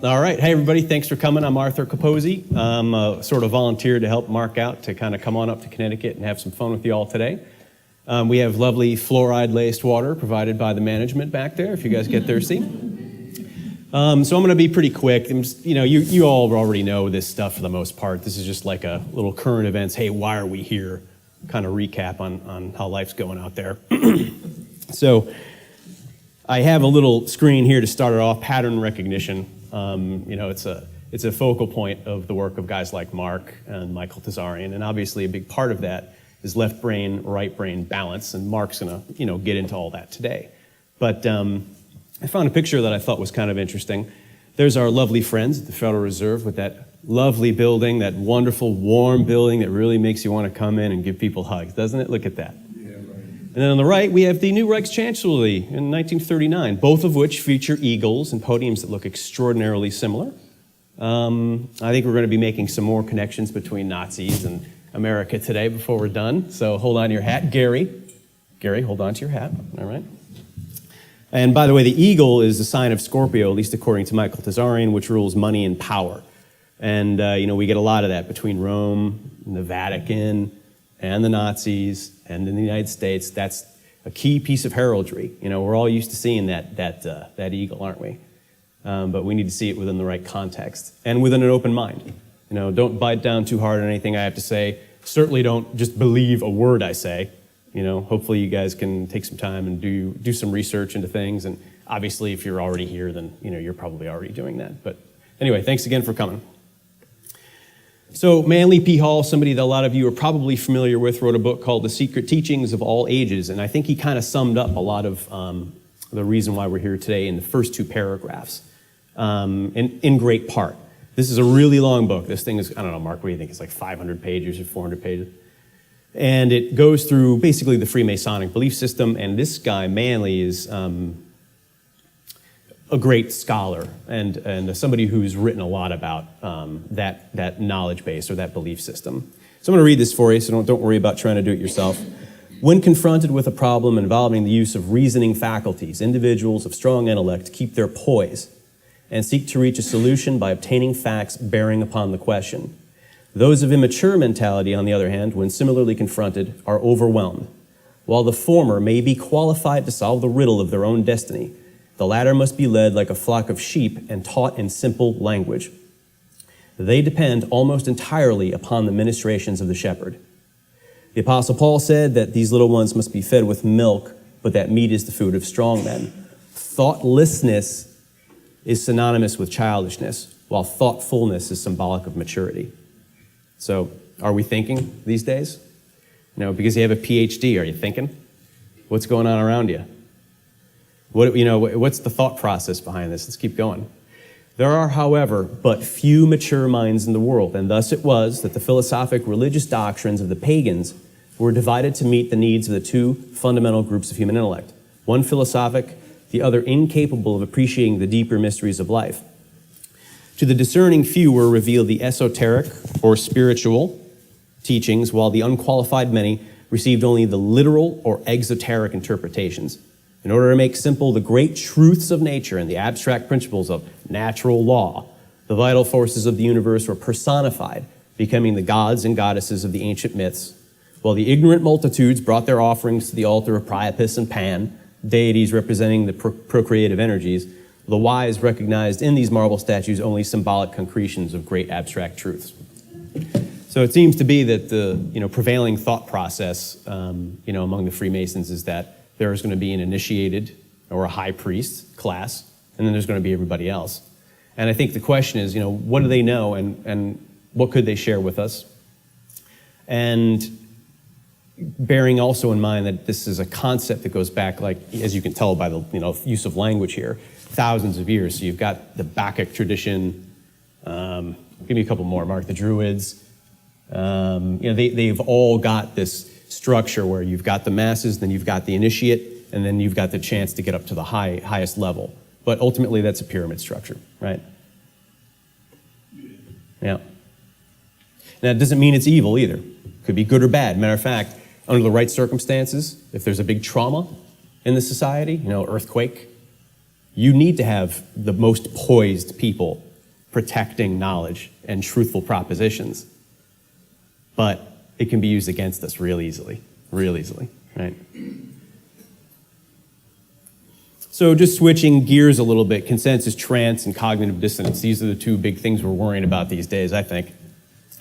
All right. Hey, everybody. Thanks for coming. I'm Arthur Capozzi. I'm sort of volunteered to help Mark out to kind of come on up to Connecticut and have some fun with you all today. We have lovely fluoride-laced water provided by the management back there, if you guys get thirsty. So I'm going to be pretty quick. You all already know this stuff for the most part. This is just like a little current events, hey, why are we here, kind of recap on how life's going out there. So I have a little screen here to start it off, pattern recognition. It's a focal point of the work of guys like Mark and Michael Tazarian, and obviously a big part of that is left brain, right brain balance, and Mark's going to get into all that today. But I found a picture that I thought was kind of interesting. There's our lovely friends at the Federal Reserve with that lovely building, that wonderful warm building that really makes you want to come in and give people hugs, doesn't it? Look at that. And then on the right, we have the new Reichschancellery in 1939, both of which feature eagles and podiums that look extraordinarily similar. I think we're going to be making some more connections between Nazis and America today before we're done. So hold on to your hat. Gary, hold on to your hat. All right. And by the way, the eagle is the sign of Scorpio, at least according to Michael Tazarian, which rules money and power. And, we get a lot of that between Rome and the Vatican and the Nazis and in the United States. That's a key piece of heraldry. We're all used to seeing that eagle, aren't we? But we need to see it within the right context and within an open mind. Don't bite down too hard on anything I have to say. Certainly don't just believe a word I say. Hopefully you guys can take some time and do some research into things. And obviously, if you're already here, then you're probably already doing that. But anyway, thanks again for coming. So Manly P. Hall, somebody that a lot of you are probably familiar with, wrote a book called The Secret Teachings of All Ages, and I think he kind of summed up a lot of the reason why we're here today in the first two paragraphs, in great part. This is a really long book. This thing is, I don't know, Mark, what do you think? It's like 500 pages or 400 pages. And it goes through basically the Freemasonic belief system, and this guy, Manly, is a great scholar and somebody who's written a lot about that knowledge base or that belief system. So I'm going to read this for you, so don't worry about trying to do it yourself. When confronted with a problem involving the use of reasoning faculties, individuals of strong intellect keep their poise and seek to reach a solution by obtaining facts bearing upon the question. Those of immature mentality, on the other hand, when similarly confronted, are overwhelmed. While the former may be qualified to solve the riddle of their own destiny, the latter must be led like a flock of sheep and taught in simple language. They depend almost entirely upon the ministrations of the shepherd. The Apostle Paul said that these little ones must be fed with milk, but that meat is the food of strong men. Thoughtlessness is synonymous with childishness, while thoughtfulness is symbolic of maturity. So, are we thinking these days? Because you have a PhD, are you thinking? What's going on around you? What's the thought process behind this? Let's keep going. There are, however, but few mature minds in the world, and thus it was that the philosophic religious doctrines of the pagans were divided to meet the needs of the two fundamental groups of human intellect, one philosophic, the other incapable of appreciating the deeper mysteries of life. To the discerning few were revealed the esoteric or spiritual teachings, while the unqualified many received only the literal or exoteric interpretations. In order to make simple the great truths of nature and the abstract principles of natural law, the vital forces of the universe were personified, becoming the gods and goddesses of the ancient myths, while the ignorant multitudes brought their offerings to the altar of Priapus and Pan, deities representing the procreative energies. The wise recognized in these marble statues only symbolic concretions of great abstract truths. So it seems to be that the prevailing thought process among the Freemasons is that there's going to be an initiated or a high priest class, and then there's going to be everybody else. And I think the question is, what do they know and what could they share with us? And bearing also in mind that this is a concept that goes back, like, as you can tell by the use of language here, thousands of years. So you've got the Bacchic tradition. Give me a couple more, Mark. The Druids. They've all got this structure where you've got the masses, then you've got the initiate, and then you've got the chance to get up to the highest level. But ultimately, that's a pyramid structure, right? Yeah. Now, it doesn't mean it's evil either. It could be good or bad. Matter of fact, under the right circumstances, if there's a big trauma in the society, earthquake, you need to have the most poised people protecting knowledge and truthful propositions, but it can be used against us real easily, right? So just switching gears a little bit, consensus trance and cognitive dissonance. These are the two big things we're worrying about these days, I think.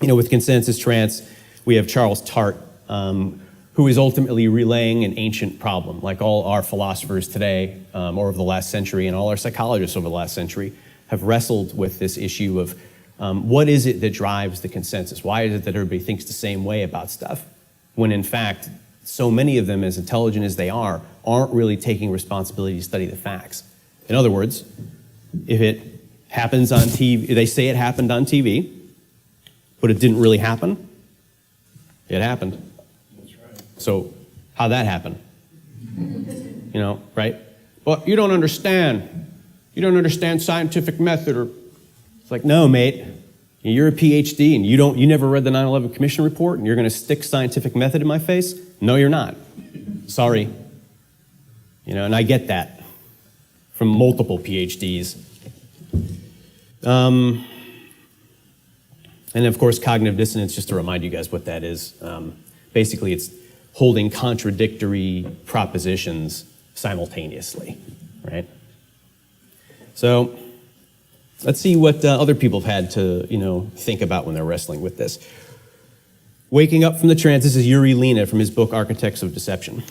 With consensus trance, we have Charles Tart, who is ultimately relaying an ancient problem, like all our philosophers today, or of the last century, and all our psychologists over the last century, have wrestled with this issue of what is it that drives the consensus? Why is it that everybody thinks the same way about stuff? When in fact, so many of them, as intelligent as they are, aren't really taking responsibility to study the facts. In other words, if it happens on TV, they say it happened on TV, but it didn't really happen, it happened. That's right. So how'd that happen? Right? Well, you don't understand. You don't understand scientific method. Or it's like, no, mate. You're a PhD and you never read the 9/11 Commission report and you're going to stick scientific method in my face? No, you're not. Sorry. And I get that from multiple PhDs. And of course, cognitive dissonance, just to remind you guys what that is. Basically, it's holding contradictory propositions simultaneously, right? So let's see what other people have had to, think about when they're wrestling with this. Waking up from the trance, this is Yuri Lina from his book, Architects of Deception.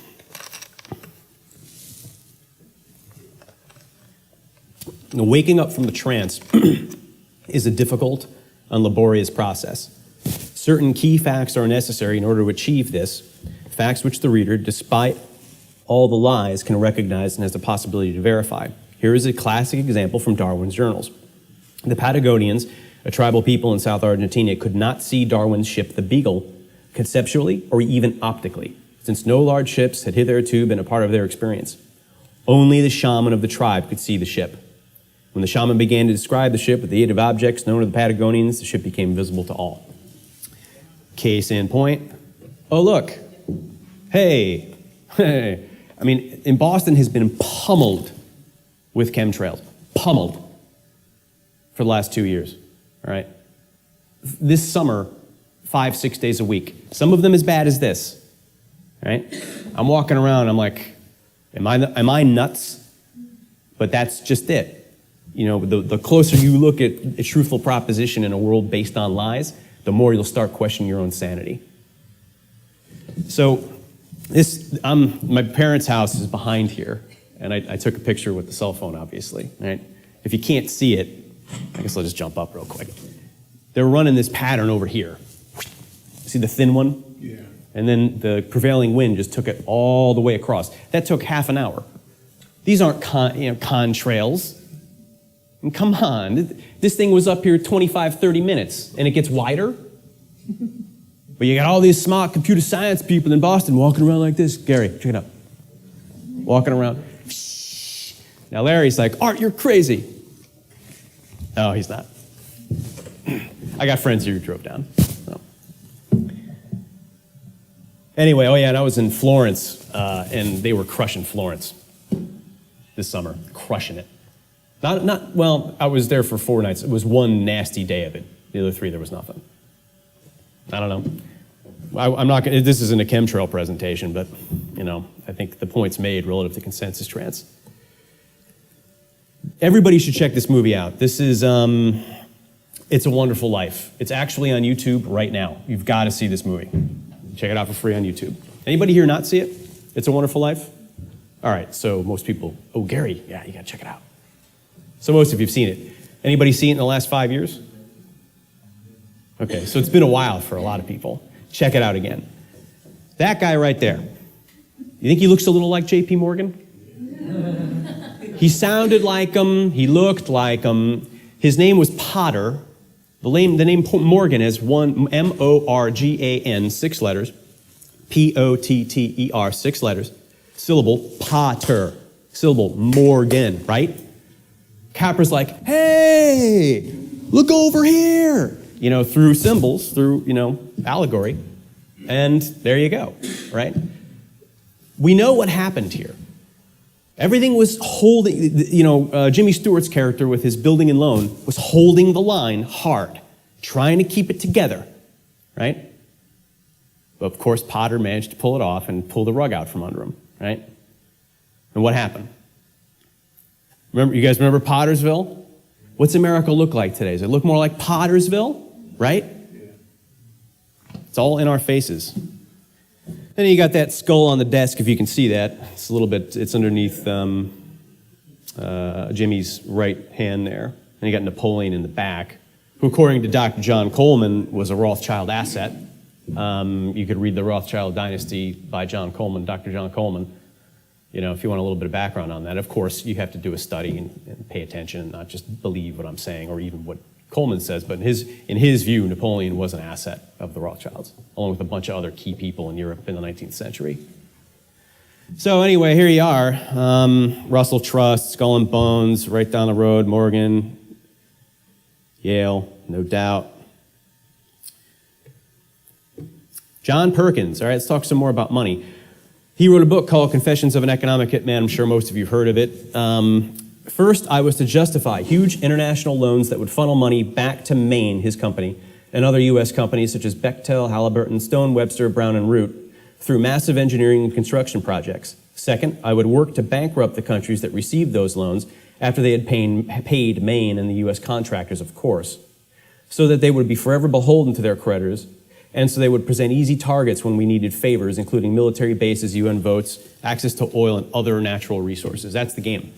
Now, waking up from the trance is a difficult and laborious process. Certain key facts are necessary in order to achieve this, facts which the reader, despite all the lies, can recognize and has the possibility to verify. Here is a classic example from Darwin's journals. The Patagonians, a tribal people in South Argentina, could not see Darwin's ship, the Beagle, conceptually or even optically, since no large ships had hitherto been a part of their experience. Only the shaman of the tribe could see the ship. When the shaman began to describe the ship with the aid of objects known to the Patagonians, the ship became visible to all. Case in point, oh look, hey. I mean, in Boston has been pummeled with chemtrails, pummeled for the last 2 years, all right? This summer, 5-6 days a week. Some of them as bad as this, right? I'm walking around, I'm like, am I nuts? But that's just it. The closer you look at a truthful proposition in a world based on lies, the more you'll start questioning your own sanity. So my parents' house is behind here, and I took a picture with the cell phone, obviously, right? If you can't see it, I guess I'll just jump up real quick. They're running this pattern over here. See the thin one? Yeah. And then the prevailing wind just took it all the way across. That took half an hour. These aren't contrails. And come on, this thing was up here 25, 30 minutes, and it gets wider. But you got all these smart computer science people in Boston walking around like this. Gary, check it out. Walking around. Now Larry's like, Art, you're crazy. No, he's not. I got friends here who drove down. So. Anyway, and I was in Florence, and they were crushing Florence this summer, crushing it. Well, I was there for 4 nights. It was one nasty day of it. The other 3, there was nothing. I don't know. I'm not going to, this isn't a chemtrail presentation, but, I think the point's made relative to consensus trance. Everybody should check this movie out. This is, It's a Wonderful Life. It's actually on YouTube right now. You've got to see this movie. Check it out for free on YouTube. Anybody here not see it? It's a Wonderful Life? All right, so most people, Gary, yeah, you got to check it out. So most of you have seen it. Anybody seen it in the last 5 years? Okay, so it's been a while for a lot of people. Check it out again. That guy right there, you think he looks a little like J.P. Morgan? He sounded like him. He looked like him. His name was Potter. The name Morgan is M-O-R-G-A-N, 6 letters. P-O-T-T-E-R, 6 letters. Syllable, Potter. Syllable, Morgan, right? Capper's like, hey, look over here, through symbols, through, allegory. And there you go, right? We know what happened here. Everything was holding, Jimmy Stewart's character with his building and loan was holding the line hard, trying to keep it together, right? But of course, Potter managed to pull it off and pull the rug out from under him, right? And what happened? You guys remember Pottersville? What's America look like today? Does it look more like Pottersville, right? It's all in our faces. Then you got that skull on the desk, if you can see that. It's underneath Jimmy's right hand there. And you got Napoleon in the back, who according to Dr. John Coleman was a Rothschild asset. You could read The Rothschild Dynasty by John Coleman, Dr. John Coleman, if you want a little bit of background on that. Of course, you have to do a study and pay attention and not just believe what I'm saying or even what Coleman says, but in his view, Napoleon was an asset of the Rothschilds, along with a bunch of other key people in Europe in the 19th century. So anyway, here you are. Russell Trust, Skull and Bones, right down the road, Morgan, Yale, no doubt. John Perkins, all right, let's talk some more about money. He wrote a book called Confessions of an Economic Hitman. I'm sure most of you have heard of it. First, I was to justify huge international loans that would funnel money back to Maine, his company, and other U.S. companies such as Bechtel, Halliburton, Stone, Webster, Brown, and Root, through massive engineering and construction projects. Second, I would work to bankrupt the countries that received those loans after they had paid Maine and the U.S. contractors, of course, so that they would be forever beholden to their creditors, and so they would present easy targets when we needed favors, including military bases, UN votes, access to oil, and other natural resources. That's the game.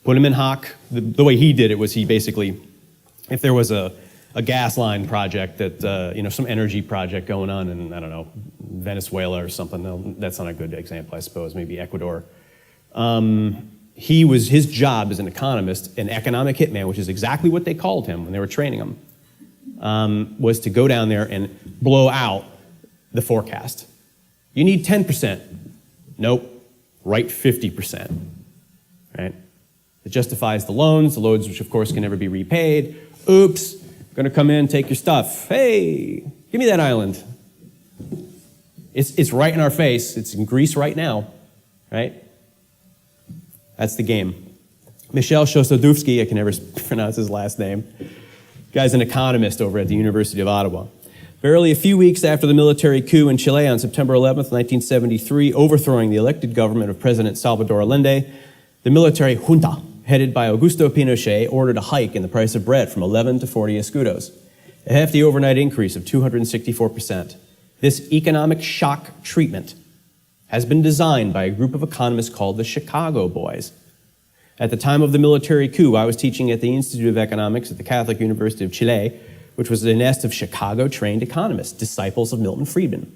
Put him in hock. The way he did it was he basically, if there was a gas line project that, some energy project going on in, I don't know, Venezuela or something, no, that's not a good example, I suppose, maybe Ecuador. His job as an economist, an economic hitman, which is exactly what they called him when they were training him, was to go down there and blow out the forecast. You need 10%. Nope, write 50%, right? It justifies the loans which of course can never be repaid. Oops, gonna come in, take your stuff. Hey, give me that island. It's right in our face. It's in Greece right now, right? That's the game. Michel Chossudovsky, I can never pronounce his last name. Guy's an economist over at the University of Ottawa. Barely a few weeks after the military coup in Chile on September 11th, 1973, overthrowing the elected government of President Salvador Allende, the military junta, headed by Augusto Pinochet, ordered a hike in the price of bread from 11 to 40 escudos, a hefty overnight increase of 264%. This economic shock treatment has been designed by a group of economists called the Chicago Boys. At the time of the military coup, I was teaching at the Institute of Economics at the Catholic University of Chile, which was a nest of Chicago-trained economists, disciples of Milton Friedman.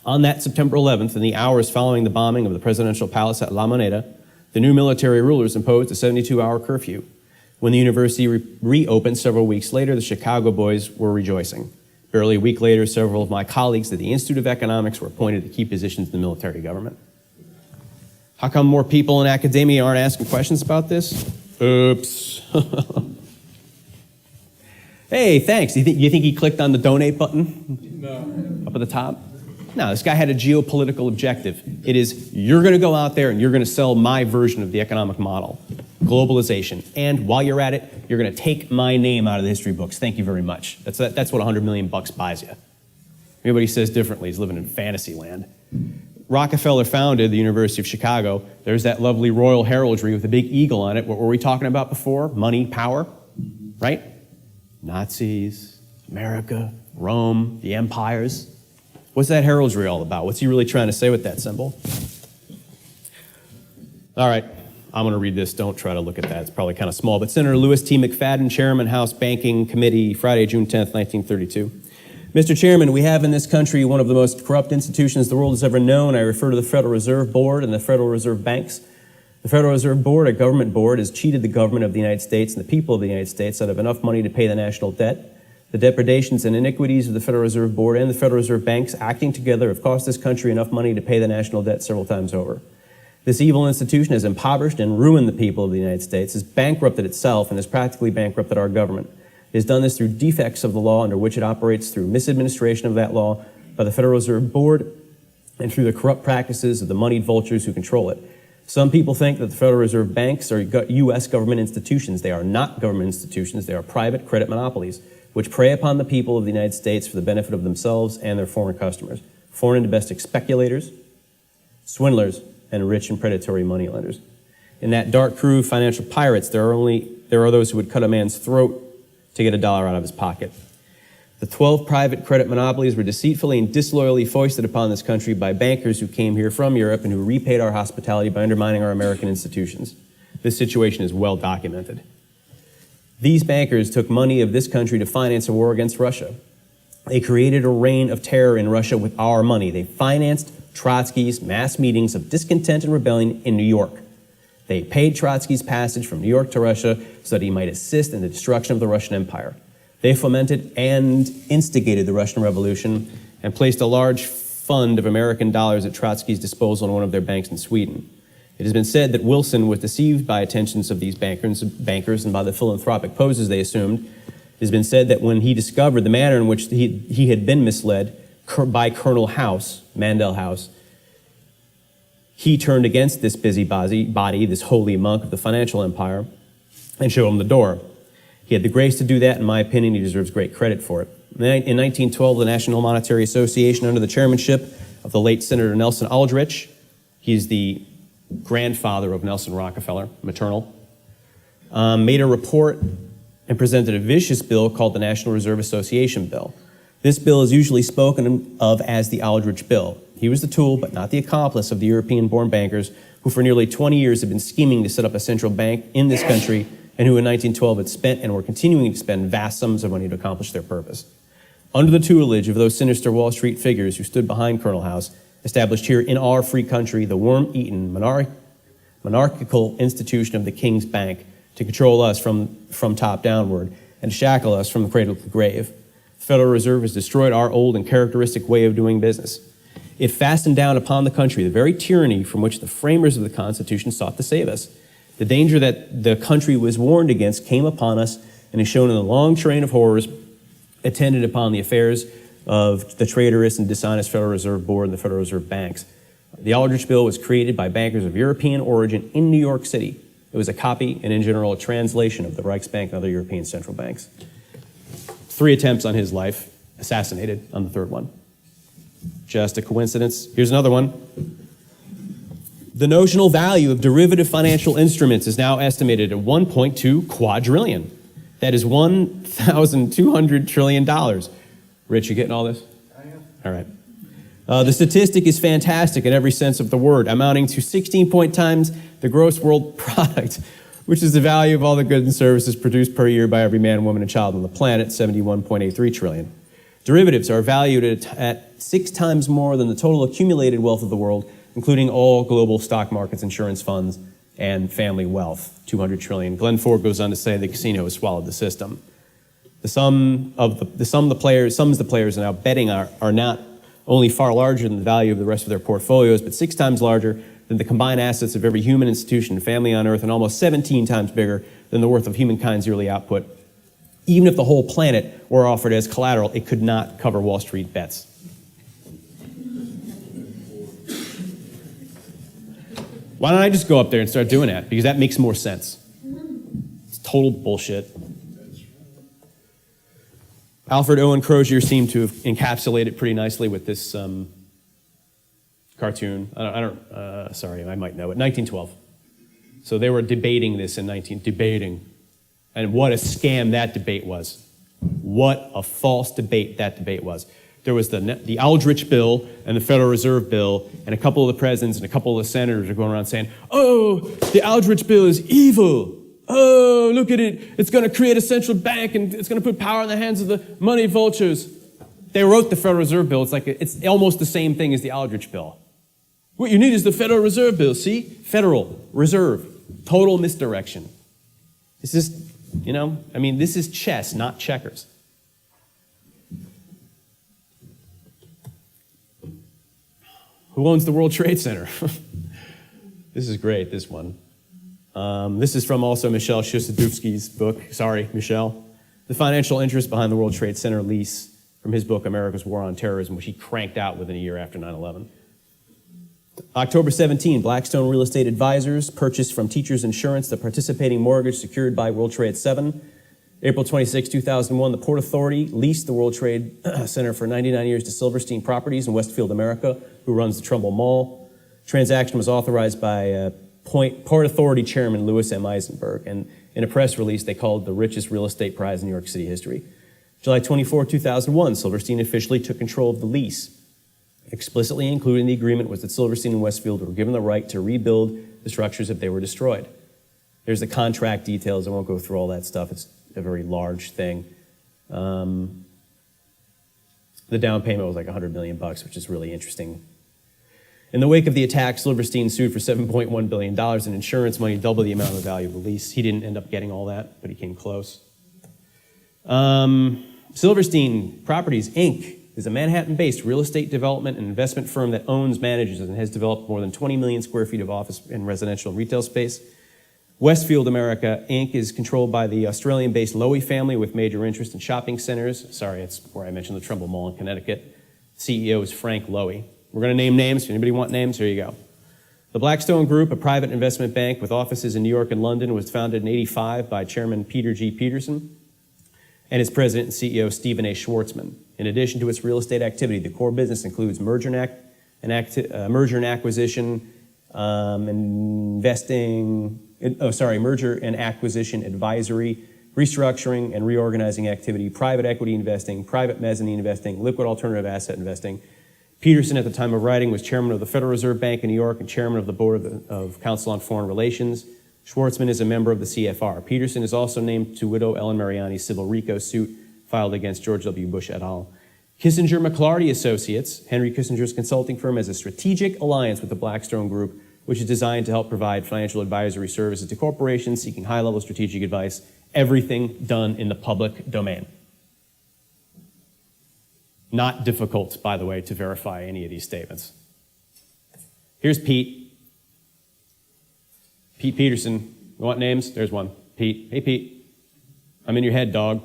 On that September 11th, in the hours following the bombing of the presidential palace at La Moneda, the new military rulers imposed a 72-hour curfew. When the university reopened several weeks later, the Chicago Boys were rejoicing. Barely a week later, several of my colleagues at the Institute of Economics were appointed to key positions in the military government. How come more people in academia aren't asking questions about this? Oops. Hey, thanks. You think he clicked on the donate button? No. Up at the top? No, this guy had a geopolitical objective. It is, you're going to go out there and you're going to sell my version of the economic model, globalization. And while you're at it, you're going to take my name out of the history books. Thank you very much. That's what $100 million buys you. Everybody says differently. He's living in fantasy land. Rockefeller founded the University of Chicago. There's that lovely royal heraldry with a big eagle on it. What were we talking about before? Money, power, right? Nazis, America, Rome, the empires. What's that heraldry all about? What's he really trying to say with that symbol? All right, I'm going to read this. Don't try to look at that. It's probably kind of small. But Senator Louis T. McFadden, Chairman, House Banking Committee, Friday, June 10th, 1932. Mr. Chairman, we have in this country one of the most corrupt institutions the world has ever known. I refer to the Federal Reserve Board and the Federal Reserve Banks. The Federal Reserve Board, a government board, has cheated the government of the United States and the people of the United States out of enough money to pay the national debt. The depredations and iniquities of the Federal Reserve Board and the Federal Reserve Banks acting together have cost this country enough money to pay the national debt several times over. This evil institution has impoverished and ruined the people of the United States, has bankrupted itself, and has practically bankrupted our government. It has done this through defects of the law under which it operates, through misadministration of that law by the Federal Reserve Board, and through the corrupt practices of the moneyed vultures who control it. Some people think that the Federal Reserve banks are U.S. government institutions. They are not government institutions. They are private credit monopolies, which prey upon the people of the United States for the benefit of themselves and their foreign customers, foreign and domestic speculators, swindlers, and rich and predatory moneylenders. In that dark crew of financial pirates, there are those who would cut a man's throat to get a dollar out of his pocket. The 12 private credit monopolies were deceitfully and disloyally foisted upon this country by bankers who came here from Europe and who repaid our hospitality by undermining our American institutions. This situation is well documented. These bankers took money of this country to finance a war against Russia. They created a reign of terror in Russia with our money. They financed Trotsky's mass meetings of discontent and rebellion in New York. They paid Trotsky's passage from New York to Russia so that he might assist in the destruction of the Russian Empire. They fomented and instigated the Russian Revolution and placed a large fund of American dollars at Trotsky's disposal in one of their banks in Sweden. It has been said that Wilson was deceived by attentions of these bankers and by the philanthropic poses they assumed. It has been said that when he discovered the manner in which he had been misled by Colonel House, Mandel House, he turned against this busybody, this holy monk of the financial empire, and showed him the door. He had the grace to do that. In my opinion, he deserves great credit for it. In 1912, the National Monetary Association, under the chairmanship of the late Senator Nelson Aldrich, he's the grandfather of Nelson Rockefeller, maternal, made a report and presented a vicious bill called the National Reserve Association Bill. This bill is usually spoken of as the Aldrich Bill. He was the tool, but not the accomplice, of the European-born bankers who for nearly 20 years had been scheming to set up a central bank in this country and who in 1912 had spent and were continuing to spend vast sums of money to accomplish their purpose. Under the tutelage of those sinister Wall Street figures who stood behind Colonel House, established here in our free country the worm-eaten monarchical institution of the King's Bank to control us from top downward and shackle us from the cradle to the grave. The Federal Reserve has destroyed our old and characteristic way of doing business. It fastened down upon the country the very tyranny from which the framers of the Constitution sought to save us. The danger that the country was warned against came upon us and is shown in the long train of horrors attended upon the affairs of the traitorous and dishonest Federal Reserve Board and the Federal Reserve banks. The Aldrich Bill was created by bankers of European origin in New York City. It was a copy and, in general, a translation of the Reichsbank and other European central banks. 3 attempts on his life, assassinated on the 3rd one. Just a coincidence. Here's another one. The notional value of derivative financial instruments is now estimated at $1.2 quadrillion. That is $1,200 trillion. Rich, you getting all this? I am. All right. The statistic is fantastic in every sense of the word, amounting to 16 times the gross world product, which is the value of all the goods and services produced per year by every man, woman, and child on the planet, 71.83 trillion. Derivatives are valued at 6 times more than the total accumulated wealth of the world, including all global stock markets, insurance funds, and family wealth, 200 trillion. Glenn Ford goes on to say the casino has swallowed the system. The sums the players are now betting are not only far larger than the value of the rest of their portfolios, but 6 times larger than the combined assets of every human institution and family on earth, and almost 17 times bigger than the worth of humankind's yearly output. Even if the whole planet were offered as collateral, it could not cover Wall Street bets. Why don't I just go up there and start doing that? Because that makes more sense. It's total bullshit. Alfred Owen Crozier seemed to have encapsulated it pretty nicely with this cartoon. Sorry, I might know it. 1912. So they were debating this in debating. And what a scam that debate was. What a false debate that debate was. There was the Aldrich Bill and the Federal Reserve Bill, and a couple of the presidents and a couple of the senators are going around saying, oh, the Aldrich Bill is evil. Oh, look at it. It's going to create a central bank, and it's going to put power in the hands of the money vultures. They wrote the Federal Reserve Bill. It's almost the same thing as the Aldrich Bill. What you need is the Federal Reserve Bill. See? Federal, Reserve, total misdirection. This is, this is chess, not checkers. Who owns the World Trade Center? This is great, this one. This is from also Michel Chossudovsky's book. Sorry, Michel. The financial interest behind the World Trade Center lease from his book, America's War on Terrorism, which he cranked out within a year after 9/11. October 17, Blackstone Real Estate Advisors purchased from Teachers Insurance the participating mortgage secured by World Trade 7. April 26, 2001, the Port Authority leased the World Trade Center for 99 years to Silverstein Properties in Westfield, America, who runs the Trumbull Mall. Transaction was authorized by Port Authority Chairman Louis M. Eisenberg, and in a press release, they called it the richest real estate prize in New York City history. July 24, 2001, Silverstein officially took control of the lease. Explicitly included in the agreement was that Silverstein and Westfield were given the right to rebuild the structures if they were destroyed. There's the contract details. I won't go through all that stuff. It's a very large thing. The down payment was like $100 million, which is really interesting. In the wake of the attack, Silverstein sued for $7.1 billion in insurance money, double the amount of the value of the lease. He didn't end up getting all that, but he came close. Silverstein Properties, Inc. is a Manhattan-based real estate development and investment firm that owns, manages, and has developed more than 20 million square feet of office and residential and retail space. Westfield America, Inc. is controlled by the Australian-based Lowy family with major interest in shopping centers. Sorry, it's where I mentioned the Trumbull Mall in Connecticut. CEO is Frank Lowy. We're going to name names. If anybody want names, here you go. The Blackstone Group, a private investment bank with offices in New York and London, was founded in '85 by Chairman Peter G. Peterson and its president and CEO, Stephen A. Schwartzman. In addition to its real estate activity, the core business includes merger and acquisition, merger and acquisition advisory, restructuring and reorganizing activity, private equity investing, private mezzanine investing, liquid alternative asset investing. Peterson, at the time of writing, was chairman of the Federal Reserve Bank in New York and chairman of the board of Council on Foreign Relations. Schwartzman is a member of the CFR. Peterson is also named to widow Ellen Mariani's civil RICO suit filed against George W. Bush et al. Kissinger McClarty Associates, Henry Kissinger's consulting firm, has a strategic alliance with the Blackstone Group, which is designed to help provide financial advisory services to corporations seeking high-level strategic advice, everything done in the public domain. Not difficult, by the way, to verify any of these statements. Here's Pete. Pete Peterson. You want names? There's one. Pete. Hey, Pete. I'm in your head, dog.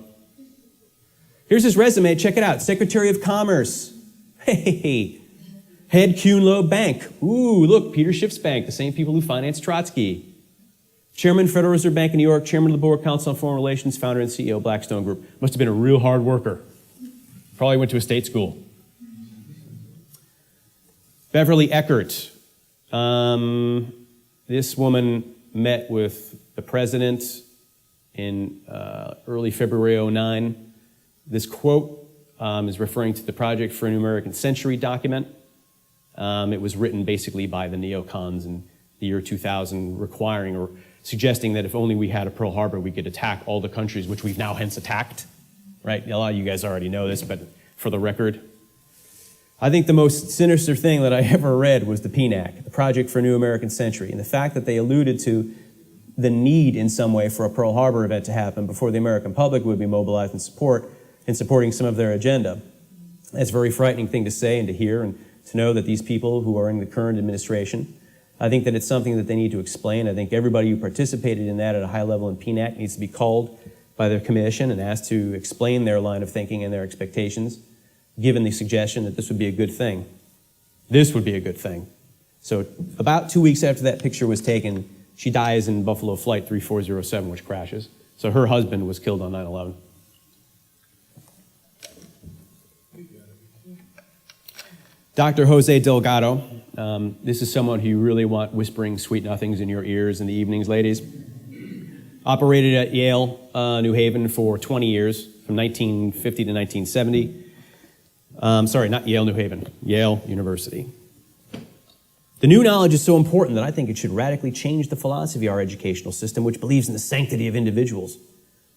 Here's his resume. Check it out. Secretary of Commerce. Hey. Head Kuhn Loeb Bank. Ooh, look, Peter Schiff's bank, the same people who financed Trotsky. Chairman, Federal Reserve Bank in New York, chairman of the board, Council on Foreign Relations, founder and CEO, Blackstone Group. Must have been a real hard worker. Probably went to a state school. Beverly Eckert. This woman met with the president in early February '09. This quote is referring to the Project for a New American Century document. It was written basically by the neocons in the year 2000, requiring or suggesting that if only we had a Pearl Harbor, we could attack all the countries which we've now hence attacked. Right? A lot of you guys already know this, but for the record, I think the most sinister thing that I ever read was the PNAC, the Project for a New American Century, and the fact that they alluded to the need in some way for a Pearl Harbor event to happen before the American public would be mobilized in supporting some of their agenda. That's a very frightening thing to say and to hear, and to know that these people who are in the current administration, I think that it's something that they need to explain. I think everybody who participated in that at a high level in PNAC needs to be called by their commission and asked to explain their line of thinking and their expectations, given the suggestion that this would be a good thing. This would be a good thing. So about 2 weeks after that picture was taken, she dies in Buffalo Flight 3407, which crashes. So her husband was killed on 9/11. Dr. Jose Delgado. This is someone who you really want whispering sweet nothings in your ears in the evenings, ladies. Operated at Yale, New Haven for 20 years, from 1950 to 1970. Sorry, not Yale, New Haven, Yale University. The new knowledge is so important that I think it should radically change the philosophy of our educational system, which believes in the sanctity of individuals.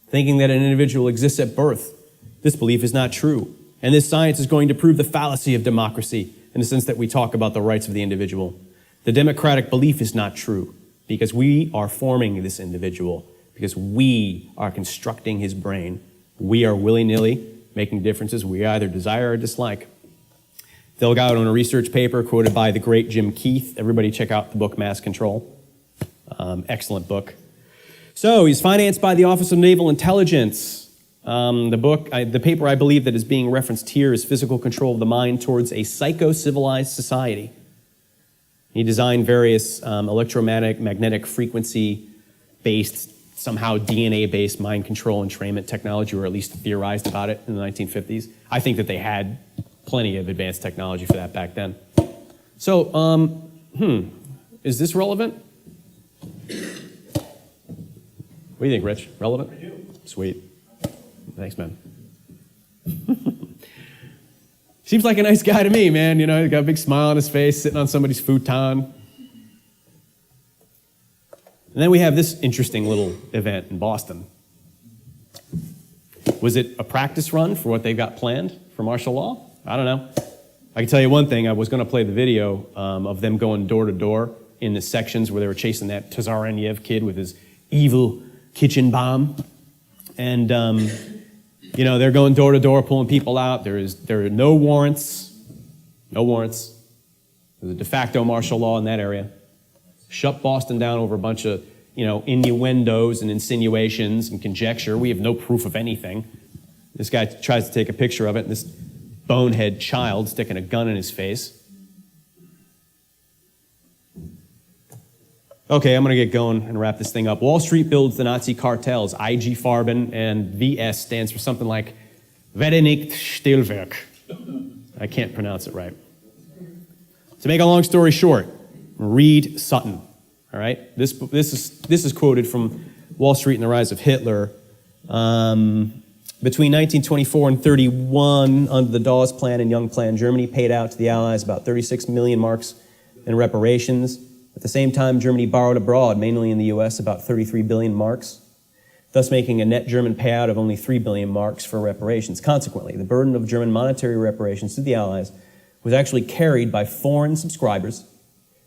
Thinking that an individual exists at birth, this belief is not true. And this science is going to prove the fallacy of democracy in the sense that we talk about the rights of the individual. The democratic belief is not true because we are forming this individual, because we are constructing his brain. We are willy-nilly making differences we either desire or dislike. Delgado, in a research paper quoted by the great Jim Keith, everybody check out the book Mass Control. Excellent book. So he's financed by the Office of Naval Intelligence. The paper I believe that is being referenced here is Physical Control of the Mind Towards a Psycho-Civilized Society. He designed various electromagnetic frequency-based, somehow DNA-based mind control entrainment technology, or at least theorized about it in the 1950s. I think that they had plenty of advanced technology for that back then. So, is this relevant? What do you think, Rich? Relevant? I do. Sweet. Thanks, man. Seems like a nice guy to me, man. You know, he's got a big smile on his face, sitting on somebody's futon. And then we have this interesting little event in Boston. Was it a practice run for what they've got planned for martial law? I don't know. I can tell you one thing. I was going to play the video of them going door to door in the sections where they were chasing that Tazareniev kid with his evil kitchen bomb. And, you know, they're going door to door, pulling people out. There are no warrants. No warrants. There's a de facto martial law in that area. Shut Boston down over a bunch of, you know, innuendos and insinuations and conjecture. We have no proof of anything. This guy tries to take a picture of it, and this bonehead child sticking a gun in his face. Okay, I'm going to get going and wrap this thing up. Wall Street builds the Nazi cartels. IG Farben and VS stands for something like Vereinigt Stellwerk. I can't pronounce it right. To make a long story short, read Sutton. All right, this is quoted from Wall Street and the Rise of Hitler. Between 1924 and 31, under the Dawes Plan and Young Plan, Germany paid out to the Allies about 36 million marks in reparations. At the same time, Germany borrowed abroad, mainly in the U.S., about 33 billion marks, thus making a net German payout of only 3 billion marks for reparations. Consequently, the burden of German monetary reparations to the Allies was actually carried by foreign subscribers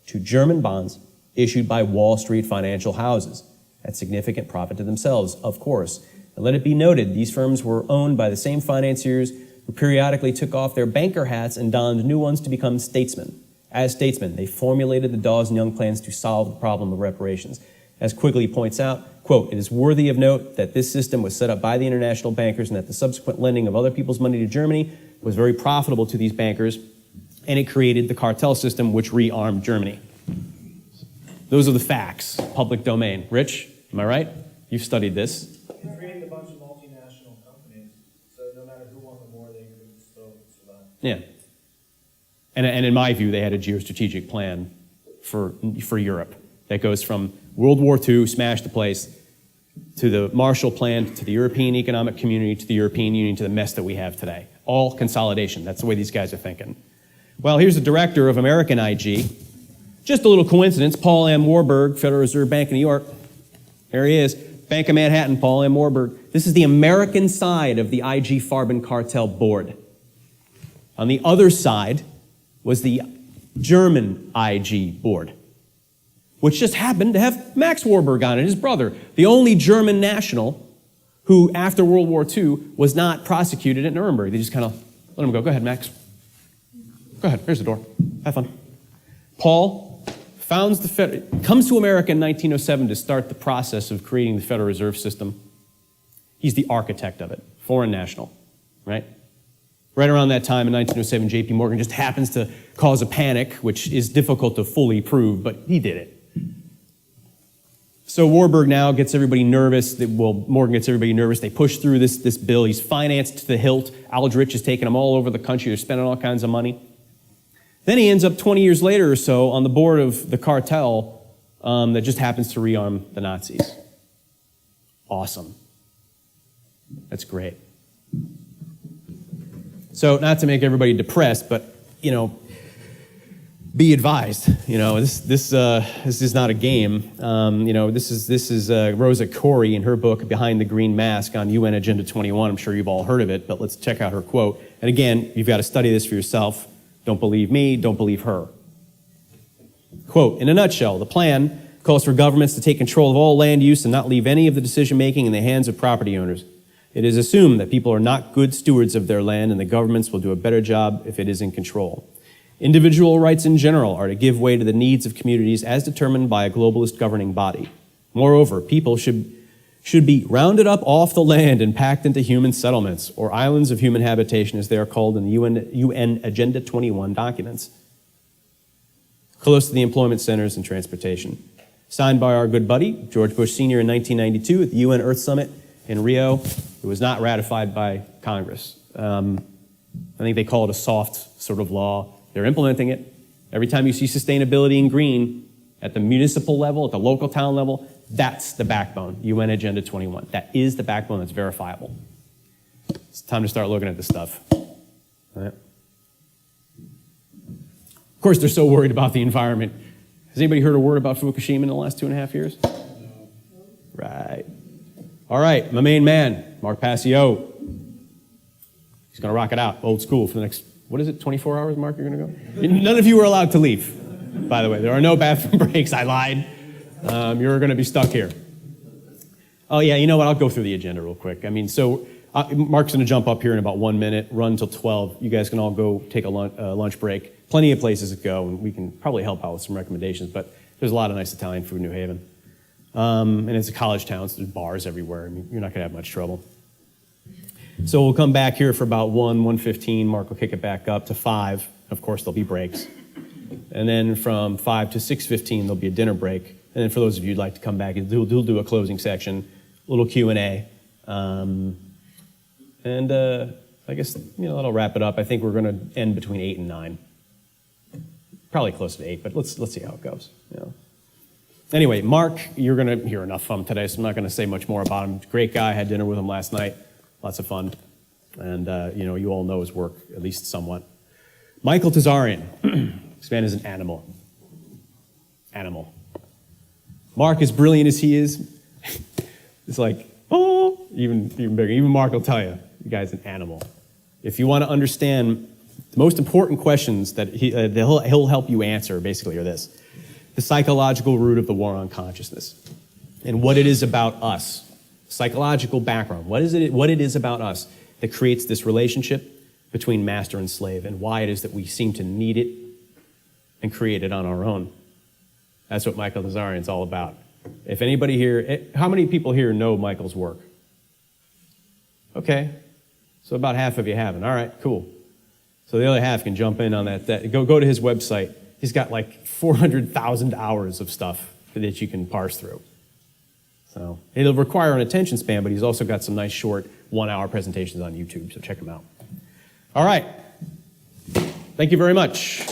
to German bonds issued by Wall Street financial houses at significant profit to themselves, of course. And let it be noted, these firms were owned by the same financiers who periodically took off their banker hats and donned new ones to become statesmen. As statesmen, they formulated the Dawes and Young plans to solve the problem of reparations. As Quigley points out, quote, "It is worthy of note that this system was set up by the international bankers and that the subsequent lending of other people's money to Germany was very profitable to these bankers, and it created the cartel system which rearmed Germany." Those are the facts, public domain. Rich, am I right? You've studied this. It created a bunch of multinational companies, so no matter who won the war, they could still survive. Yeah. And in my view, they had a geostrategic plan for Europe that goes from World War II, smash the place, to the Marshall Plan, to the European Economic Community, to the European Union, to the mess that we have today. All consolidation. That's the way these guys are thinking. Well, here's the director of American IG. Just a little coincidence, Paul M. Warburg, Federal Reserve Bank of New York. There he is, Bank of Manhattan, Paul M. Warburg. This is the American side of the IG Farben cartel board. On the other side was the German IG board, which just happened to have Max Warburg on it, his brother, the only German national who, after World War II, was not prosecuted at Nuremberg. They just kind of let him go. Go ahead, Max. Go ahead, here's the door. Have fun. Paul comes to America in 1907 to start the process of creating the Federal Reserve System. He's the architect of it, foreign national, right? Right around that time in 1907, J.P. Morgan just happens to cause a panic, which is difficult to fully prove, but he did it. So Warburg now gets everybody nervous. Morgan gets everybody nervous. They push through this bill. He's financed to the hilt. Aldrich is taking them all over the country. They're spending all kinds of money. Then he ends up 20 years later or so on the board of the cartel that just happens to rearm the Nazis. Awesome. That's great. So not to make everybody depressed, but, you know, be advised. You know, this is not a game. You know, this is Rosa Corey in her book Behind the Green Mask on UN Agenda 21. I'm sure you've all heard of it, but let's check out her quote. And again, you've got to study this for yourself. Don't believe me, don't believe her. Quote, "In a nutshell, the plan calls for governments to take control of all land use and not leave any of the decision-making in the hands of property owners. It is assumed that people are not good stewards of their land and the governments will do a better job if it is in control. Individual rights in general are to give way to the needs of communities as determined by a globalist governing body. Moreover, people should be rounded up off the land and packed into human settlements, or islands of human habitation as they are called in the UN Agenda 21 documents." close to the employment centers and transportation. Signed by our good buddy, George Bush Sr. in 1992 at the UN Earth Summit in Rio. It was not ratified by Congress. I think they call it a soft sort of law. They're implementing it. Every time you see sustainability in green at the municipal level, at the local town level, that's the backbone, UN Agenda 21. That is the backbone that's verifiable. It's time to start looking at this stuff. All right. Of course, they're so worried about the environment. Has anybody heard a word about Fukushima in the last 2.5 years? No. Right. All right, my main man, Mark Passio. He's going to rock it out, old school, for the next, what is it, 24 hours, Mark, you're going to go? None of you are allowed to leave, by the way. There are no bathroom breaks. I lied. You're going to be stuck here. Oh, yeah, you know what? I'll go through the agenda real quick. I mean, so Mark's going to jump up here in about 1 minute, run until 12. You guys can all go take a lunch break. Plenty of places to go, and we can probably help out with some recommendations, but there's a lot of nice Italian food in New Haven. And it's a college town, so there's bars everywhere. I mean, you're not going to have much trouble. So we'll come back here for about 1:15. Mark will kick it back up to 5. Of course, there'll be breaks. And then from 5 to 6:15, there'll be a dinner break. And then for those of you who'd like to come back, we'll do a closing section, a little Q&A. I guess, that'll wrap it up. I think we're going to end between 8 and 9. Probably closer to 8, but let's see how it goes. Anyway, Mark, you're going to hear enough from him today, so I'm not going to say much more about him. Great guy. I had dinner with him last night. Lots of fun. And, you all know his work, at least somewhat. Michael Tazarian. This man is an animal. Animal. Mark, as brilliant as he is, it's like, oh, even bigger. Even Mark will tell you, the guy's an animal. If you want to understand the most important questions that he'll help you answer, basically, are this. The psychological root of the war on consciousness and what it is about us. Psychological background. What it is about us that creates this relationship between master and slave, and why it is that we seem to need it and create it on our own. That's what Michael Tazarian's all about. If anybody here, how many people here know Michael's work? Okay, so about half of you haven't. All right, cool. So the other half can jump in on that. Go to his website. He's got like 400,000 hours of stuff that you can parse through. So it'll require an attention span, but he's also got some nice short 1-hour presentations on YouTube, so check him out. All right. Thank you very much.